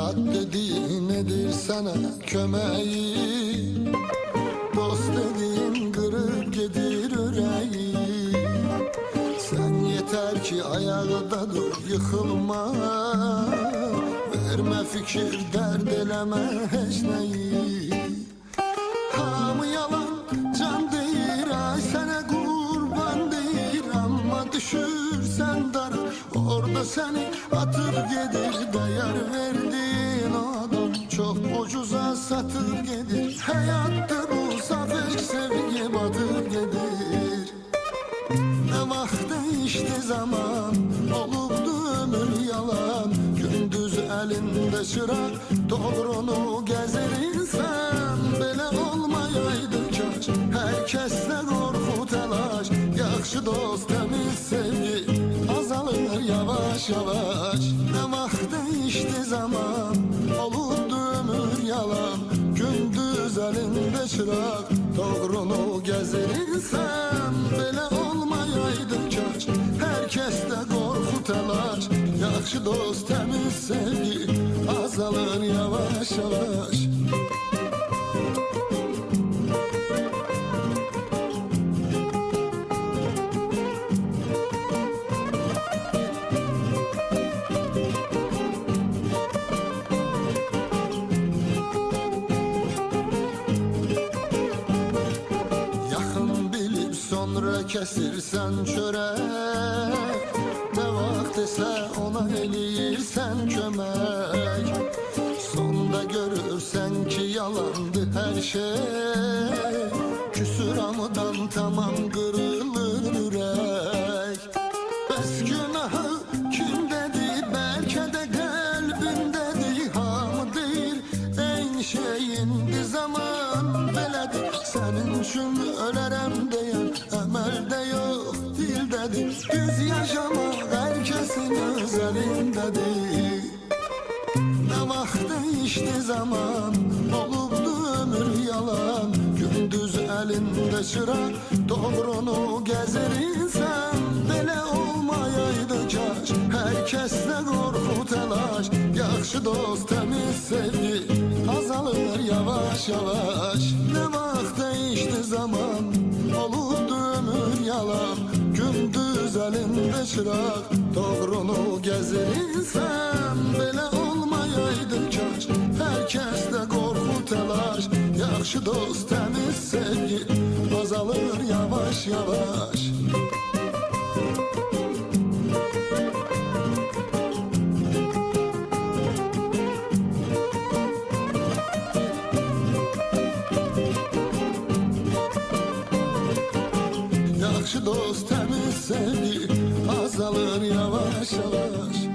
Hayat dediğin nedir sana kömeği? Dost dediğin kırıp gedir yüreği. Sen yeter ki ayakta dur, yıkılma. Verme fikir, dert eleme hiç neyi. Hamı yalan can deyir, ay sana kurban deyir. Ama düşürsen dar, orada seni atıp gedir. Değer verdiğin adam çok ucuza satıp gedir. Hayatta bu safek sevgi batıp gedir. Ne vakit değişti zaman, olubdu ömür yalan. Gündüz elinde çırak, doğrunu gezer insan. Böyle olmayaydı kaç, herkesle korku telaş. Yakşı dost temiz sevgi, azalır yavaş yavaş. Ne vakit değişti zaman, olubdu ömür yalan. Gündüz elinde çırak, doğrunu gezer insan. Böyle olmayaydı kaç, herkeste korku telaş. Yakşı dost temiz sevgi, azalır yavaş yavaş. Sonra kesirsen çörek, ne vakit ise ona eliyirsen kömek. Sonda görürsen ki yalandı her şey, küsür amıdan tamam kırılır yürek. Bes günahı kim dedi, belki de kalbindedir. Hamı değil en şeyindi zaman beledi. Senin için ölerem diyen emelde yok dildedir. Yüz yaşamak herkesin özelindedir. Ne vakit değişti zaman, olubdu ömür yalan. Gündüz elinde çırak, doğrunu gezer insan. Böyle olmayaydı kaç, herkesle korku telaş. Yakşı dost temiz sevgi, azalır yavaş yavaş. Ne vakit değişti zaman, olubdu ömür yalan. Gündüz elinde çırak, doğrunu gezer insan. Böyle olmayaydı kaç, herkeste korku telaş. Yakşı dost temiz sevgi, azalır yavaş yavaş. Yakşı dost temiz sevgi, azalır yavaş yavaş.